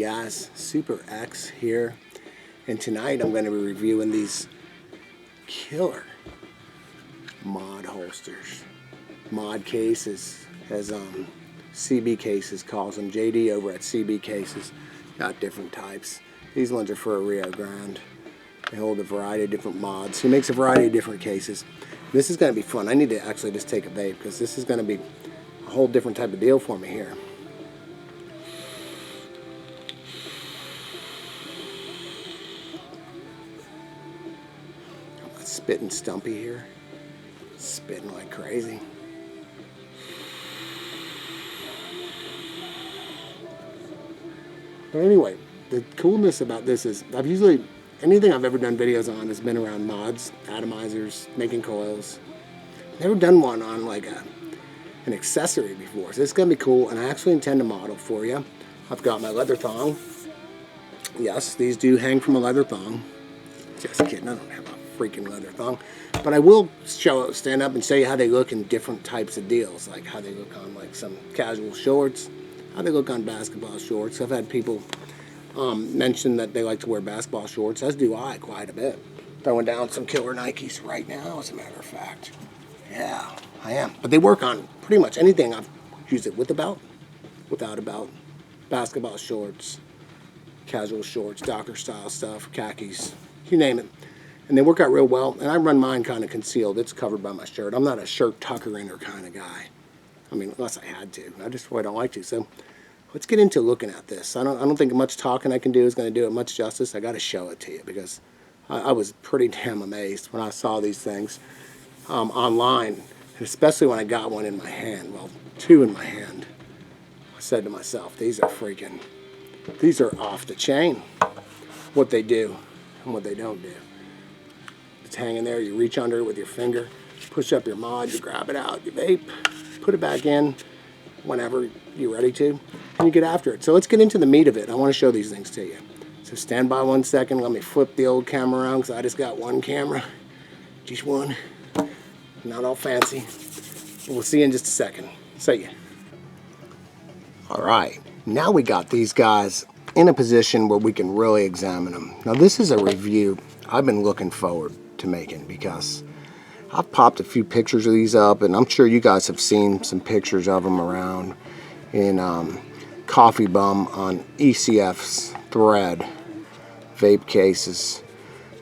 guys, Super X here, and tonight I'm going to be reviewing these killer mod holsters, mod cases, as CB Cases calls them. JD over at CB Cases got different types. These ones are for REO Grand. They hold a variety of different mods. He makes a variety of different cases. This is going to be fun. I need to actually just take a vape because this is going to be a whole different type of deal for me here. Spitting stumpy here, spitting like crazy. But anyway, the coolness about this is anything I've ever done videos on has been around mods, atomizers, making coils. Never done one on like an accessory before, so it's gonna be cool, and I actually intend to model for you. I've got my leather thong. Yes, these do hang from a leather thong. Just kidding, I don't have a freaking leather thong, but I will stand up and show you how they look in different types of deals, like how they look on like some casual shorts, how they look on basketball shorts. I've had people mention that they like to wear basketball shorts, as do I quite a bit. Throwing down some killer Nikes right now, as a matter of fact. Yeah, I am. But they work on pretty much anything. I've used it with a belt, without a belt, basketball shorts, casual shorts, Docker style stuff, khakis, you name it. And they work out real well, and I run mine kind of concealed. It's covered by my shirt. I'm not a shirt tucker-inner kind of guy. I mean, unless I had to. I just really don't like to. So let's get into looking at this. I don't think much talking I can do is going to do it much justice. I got to show it to you because I was pretty damn amazed when I saw these things online, and especially when I got one in my hand. Well, two in my hand. I said to myself, these are off the chain. What they do and what they don't do. It's hanging there, you reach under it with your finger, push up your mod, you grab it out, you vape, put it back in whenever you're ready to, and you get after it. So let's get into the meat of it. I want to show these things to you. So stand by 1 second, let me flip the old camera around because I just got one camera, just one, not all fancy. We'll see you in just a second. See ya. Alright, now we got these guys in a position where we can really examine them. Now this is a review I've been looking forward to making because I've popped a few pictures of these up, and I'm sure you guys have seen some pictures of them around in Coffee Bum on ECF's thread, vape cases.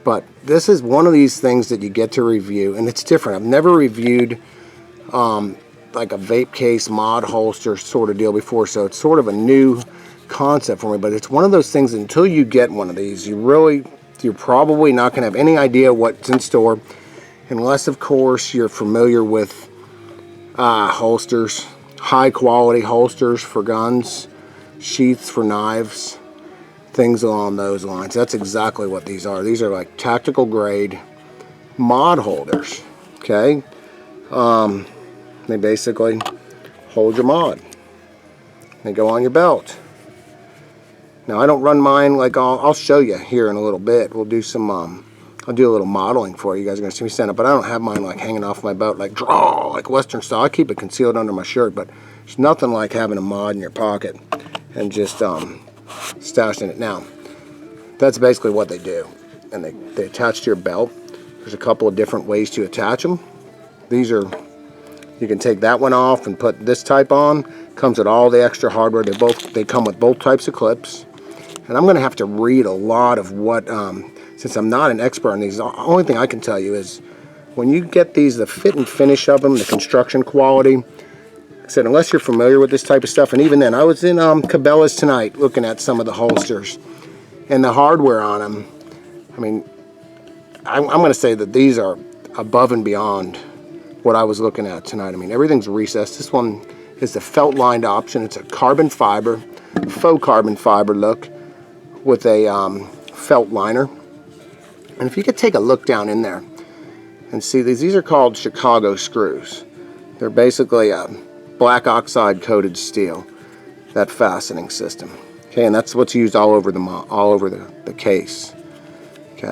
But this is one of these things that you get to review, and it's different. I've never reviewed like a vape case mod holster sort of deal before, so it's sort of a new concept for me. But it's one of those things, until you get one of these, you're probably not going to have any idea what's in store, unless of course you're familiar with holsters, high quality holsters for guns, sheaths for knives, things along those lines. That's exactly what these are. These are like tactical grade mod holders. Okay, they basically hold your mod. They go on your belt. Now I don't run mine like I'll show you here in a little bit. We'll do some I'll do a little modeling for you. You guys are gonna see me stand up, but I don't have mine like hanging off my belt like draw like Western style. I keep it concealed under my shirt, but it's nothing like having a mod in your pocket and just stashing it. Now that's basically what they do, and they attach to your belt. There's a couple of different ways to attach them. These are, you can take that one off and put this type on. Comes with all the extra hardware. They come with both types of clips. And I'm going to have to read a lot of what, since I'm not an expert on these, the only thing I can tell you is when you get these, the fit and finish of them, the construction quality, like I said, unless you're familiar with this type of stuff, and even then, I was in Cabela's tonight looking at some of the holsters and the hardware on them. I mean, I'm going to say that these are above and beyond what I was looking at tonight. I mean, everything's recessed. This one is the felt lined option. It's a carbon fiber, faux carbon fiber look with a felt liner. And if you could take a look down in there and see these are called Chicago screws. They're basically a black oxide coated steel, that fastening system. Okay, and that's what's used all over the case. Okay,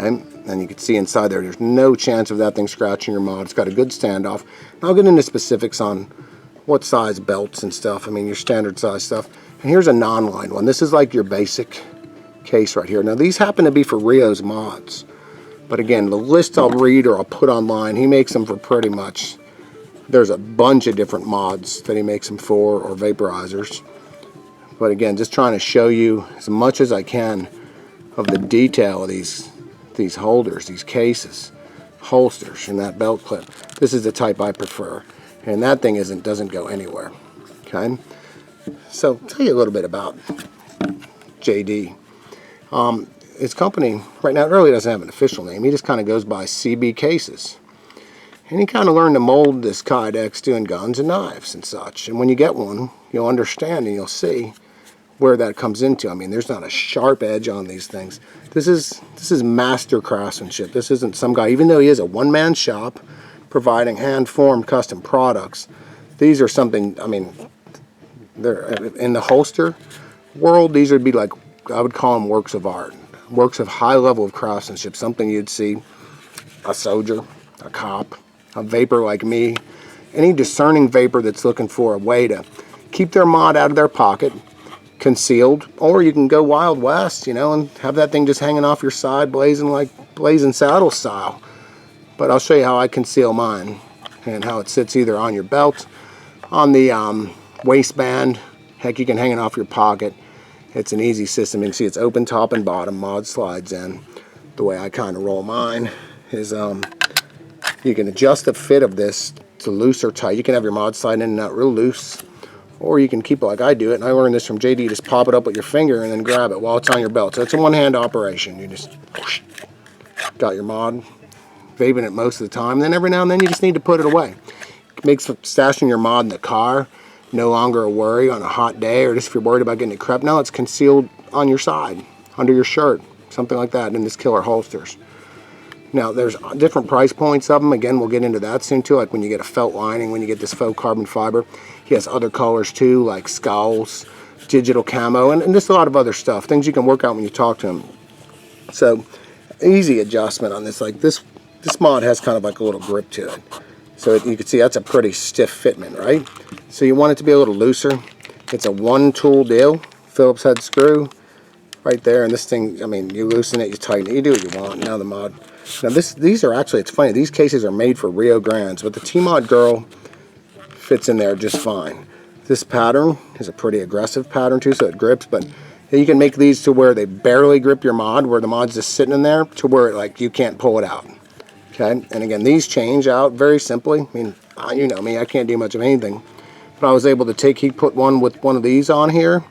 and you can see inside there's no chance of that thing scratching your mod. It's got a good standoff. And I'll get into specifics on what size belts and stuff. I mean, your standard size stuff. And here's a non-lined one. This is like your basic case right here. Now these happen to be for REO's mods. But again, the list I'll read or I'll put online, he makes them for pretty much, there's a bunch of different mods that he makes them for, or vaporizers. But again, just trying to show you as much as I can of the detail of these holders, these cases, holsters, and that belt clip. This is the type I prefer. And that thing doesn't go anywhere. Okay? So, I'll tell you a little bit about JD. His company, right now, it really doesn't have an official name. He just kind of goes by CB Cases. And he kind of learned to mold this Kydex doing guns and knives and such. And when you get one, you'll understand and you'll see where that comes into. I mean, there's not a sharp edge on these things. This is master craftsmanship. This isn't some guy, even though he is a one-man shop providing hand-formed custom products. These are something, I mean, they're in the holster world, these would be like, I would call them works of art. Works of high level of craftsmanship, something you'd see a soldier, a cop, a vapor like me, any discerning vapor that's looking for a way to keep their mod out of their pocket, concealed, or you can go Wild West, you know, and have that thing just hanging off your side, blazing like Blazing Saddle style. But I'll show you how I conceal mine and how it sits either on your belt, on the waistband, heck, you can hang it off your pocket. It's an easy system. You can see it's open top and bottom, mod slides in. The way I kind of roll mine is you can adjust the fit of this to loose or tight. You can have your mod slide in and out real loose, or you can keep it like I do it, and I learned this from JD. Just pop it up with your finger and then grab it while it's on your belt. So it's a one-hand operation. You just whoosh, got your mod, vaping it most of the time. And then every now and then you just need to put it away. It makes stashing your mod in the car no longer a worry on a hot day, or just if you're worried about getting it crept. Now it's concealed on your side, under your shirt, something like that, in this killer holsters. Now there's different price points of them. Again, we'll get into that soon too, like when you get a felt lining, when you get this faux carbon fiber. He has other colors too, like skulls, digital camo, and just a lot of other stuff, things you can work out when you talk to him. So easy adjustment on this. Like this mod has kind of like a little grip to it. So you can see that's a pretty stiff fitment, right? So you want it to be a little looser. It's a one-tool deal, Phillips head screw right there, and this thing, I mean, you loosen it, you tighten it, you do what you want. Now the mod. Now these are actually, it's funny, these cases are made for REO Grands, but the T-Mod Girl fits in there just fine. This pattern is a pretty aggressive pattern too, so it grips, but you can make these to where they barely grip your mod, where the mod's just sitting in there, to where like you can't pull it out. Okay, and again, these change out very simply. I mean, you know me, I can't do much of anything. But I was able to he put one with one of these on here,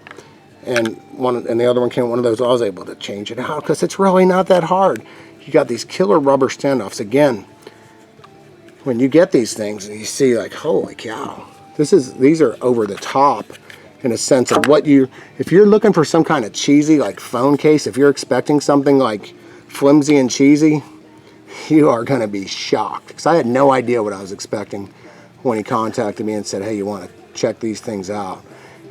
and the other one came with one of those. I was able to change it out because it's really not that hard. You got these killer rubber standoffs. Again, when you get these things and you see like, holy cow, these are over the top in a sense of what if you're looking for some kind of cheesy like phone case, if you're expecting something like flimsy and cheesy, you are going to be shocked, because I had no idea what I was expecting when he contacted me and said, hey, you want to check these things out.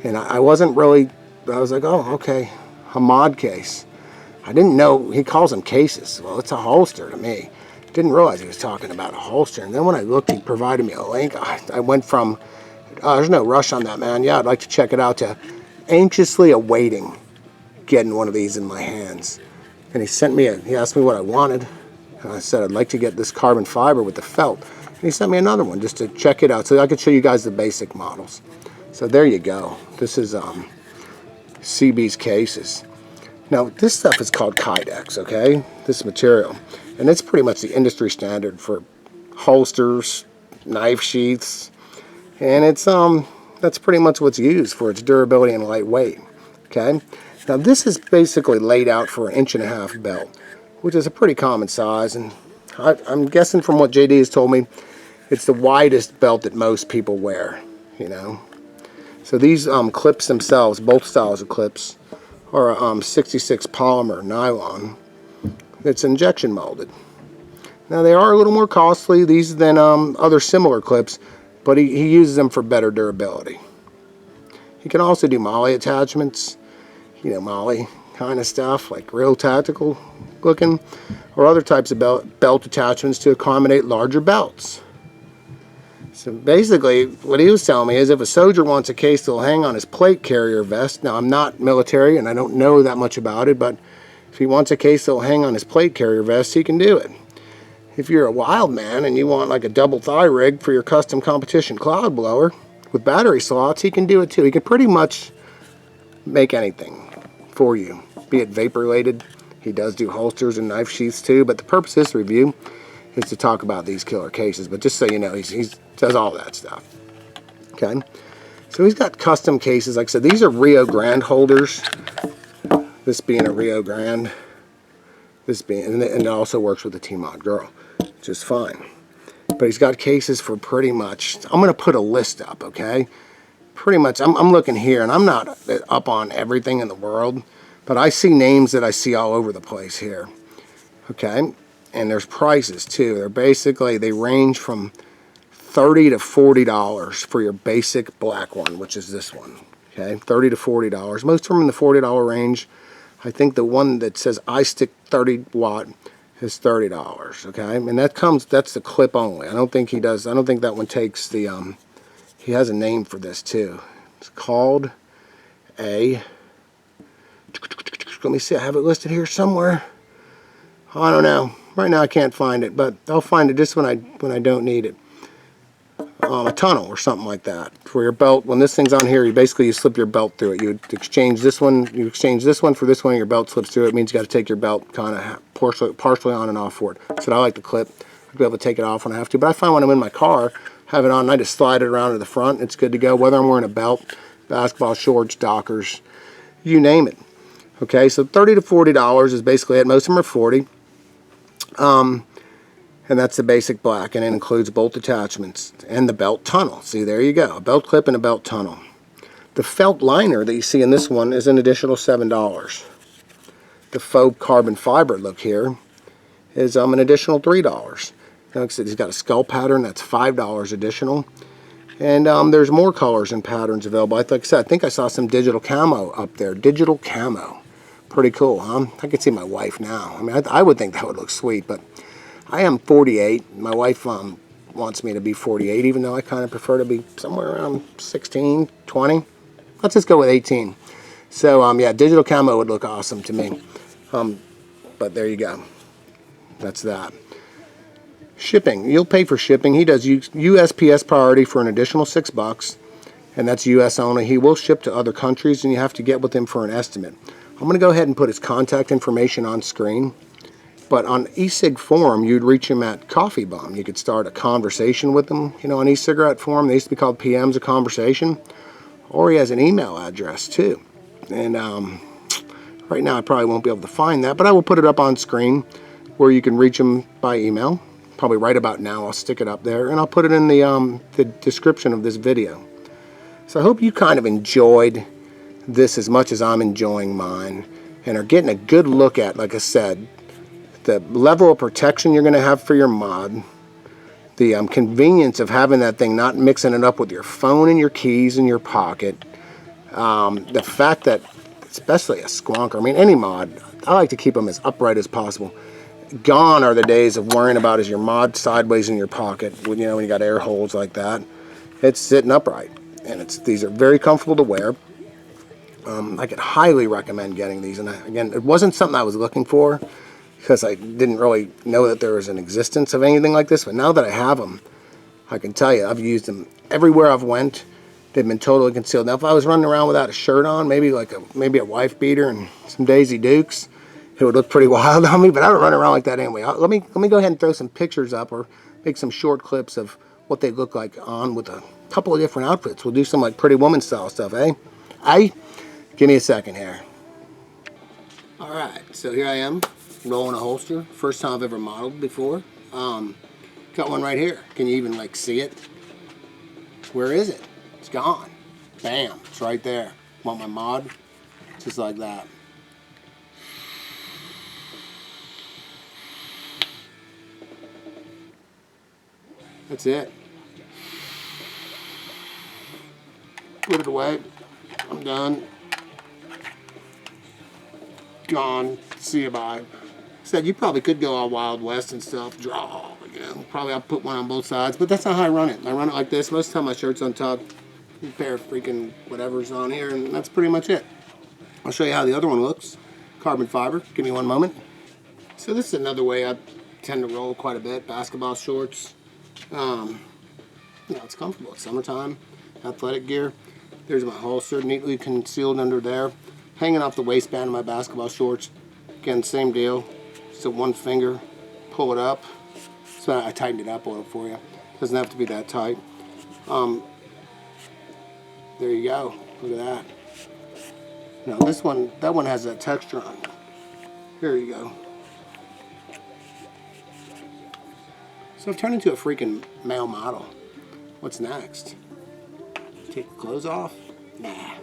And I wasn't really, I was like, oh, okay, a mod case. I didn't know, he calls them cases. Well, it's a holster to me. Didn't realize he was talking about a holster. And then when I looked, he provided me a link. I went from, there's no rush on that, man. Yeah, I'd like to check it out, to anxiously awaiting getting one of these in my hands. And he asked me what I wanted. And I said, I'd like to get this carbon fiber with the felt. And he sent me another one just to check it out so I could show you guys the basic models. So there you go. This is CB's cases. Now, this stuff is called Kydex, okay? This material. And it's pretty much the industry standard for holsters, knife sheaths. And it's that's pretty much what's used for its durability and lightweight, okay? Now, this is basically laid out for an 1.5 inch belt, which is a pretty common size, and I'm guessing from what JD has told me, it's the widest belt that most people wear, you know. So these clips themselves, both styles of clips, are 66 polymer nylon that's injection molded. Now they are a little more costly, these, than other similar clips, but he uses them for better durability. He can also do MOLLE attachments, you know, MOLLE kind of stuff, like real tactical looking, or other types of belt attachments to accommodate larger belts. So basically, what he was telling me is if a soldier wants a case that'll hang on his plate carrier vest, now I'm not military and I don't know that much about it, but if he wants a case that'll hang on his plate carrier vest, he can do it. If you're a wild man and you want like a double thigh rig for your custom competition cloud blower with battery slots, he can do it too. He can pretty much make anything for you, be it vape related. He does do holsters and knife sheaths too, but the purpose of this review is to talk about these killer cases. But just so you know, he does all that stuff. Okay, so he's got custom cases. Like I said, these are REO Grand holders. This being a REO Grand, this being, and it also works with the T-Mod Girl, which is fine. But he's got cases for pretty much. I'm going to put a list up. Okay, pretty much. I'm looking here, and I'm not up on everything in the world, but I see names that I see all over the place here. Okay. And there's prices too. They're basically, they range from $30 to $40 for your basic black one, which is this one. Okay, $30 to $40. Most of them in the $40 range. I think the one that says iStick 30 watt is $30. Okay, and that's the clip only. I don't think he does. I don't think that one takes the. He has a name for this too. It's called a. Let me see. I have it listed here somewhere. I don't know. Right now I can't find it, but I'll find it just when I don't need it. A tunnel or something like that for your belt. When this thing's on here, you slip your belt through it. You exchange this one. You exchange this one for this one. And your belt slips through it. It means you got to take your belt kind of partially on and off for it. So I like the clip. I'll be able to take it off when I have to. But I find when I'm in my car, have it on, and I just slide it around to the front. It's good to go. Whether I'm wearing a belt, basketball shorts, Dockers, you name it. Okay, so $30 to $40 is basically it. Most of them are $40. And that's the basic black, and it includes bolt attachments and the belt tunnel. See, there you go, a belt clip and a belt tunnel. The felt liner that you see in this one is an additional $7. The faux carbon fiber look here is an additional $3. Like I said, he's got a skull pattern, that's $5 additional. And there's more colors and patterns available. Like I said, I think I saw some digital camo up there. Digital camo. Pretty cool, huh? I could see my wife now. I mean, I would think that would look sweet, but I am 48. My wife wants me to be 48, even though I kind of prefer to be somewhere around 16, 20. Let's just go with 18. So, yeah, digital camo would look awesome to me. But there you go. That's that. Shipping. You'll pay for shipping. He does USPS priority for an additional $6, and that's US only. He will ship to other countries, and you have to get with him for an estimate. I'm going to go ahead and put his contact information on screen. But on e-cig forum, you'd reach him at Coffee Bum. You could start a conversation with him. You know, on e-cigarette forum, they used to be called PMs, a conversation. Or he has an email address too. And right now I probably won't be able to find that, but I will put it up on screen where you can reach him by email. Probably right about now. I'll stick it up there, and I'll put it in the description of this video. So I hope you kind of enjoyed this as much as I'm enjoying mine, and are getting a good look at, like I said, the level of protection you're going to have for your mod, the convenience of having that thing, not mixing it up with your phone and your keys in your pocket, the fact that, especially a squonker, I mean any mod, I like to keep them as upright as possible. Gone are the days of worrying about is your mod sideways in your pocket, when you got air holes like that. It's sitting upright, and these are very comfortable to wear. I could highly recommend getting these, and again, it wasn't something I was looking for, because I didn't really know that there was an existence of anything like this, but now that I have them, I can tell you, I've used them everywhere I've went. They've been totally concealed. Now, if I was running around without a shirt on, maybe a wife beater and some Daisy Dukes, it would look pretty wild on me, but I don't run around like that anyway. Let me go ahead and throw some pictures up, or make some short clips of what they look like on with a couple of different outfits. We'll do some like Pretty Woman style stuff, eh? Give me a second here. Alright, so here I am, rolling a holster. First time I've ever modeled before. Got one right here. Can you even see it? Where is it? It's gone. Bam, it's right there. Want my mod? Just like that. That's it. Put it away. I'm done. Gone. See you bye. Said you probably could go all Wild West and stuff. Draw. You know, probably I'll put one on both sides, but that's not how I run it. I run it like this. Most of the time my shirt's untucked, a pair of freaking whatever's on here, and that's pretty much it. I'll show you how the other one looks. Carbon fiber. Give me one moment. So this is another way I tend to roll quite a bit. Basketball shorts. You know, it's comfortable. It's summertime. Athletic gear. There's my holster, neatly concealed under there. Hanging off the waistband of my basketball shorts. Again, same deal. Just one finger. Pull it up. So I tightened it up a little for you. Doesn't have to be that tight. There you go. Look at that. Now this one, that one has that texture on it. Here you go. So I've turned into a freaking male model. What's next? Take the clothes off? Nah.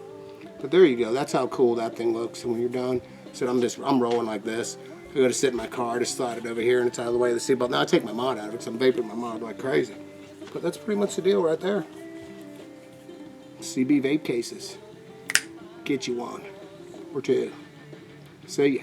But there you go. That's how cool that thing looks. And when you're done, so I'm rolling like this. I go to sit in my car, just slide it over here, and it's out of the way of the seatbelt. Now I take my mod out of it because I'm vaping my mod like crazy. But that's pretty much the deal right there. CB vape cases. Get you one or two. See ya.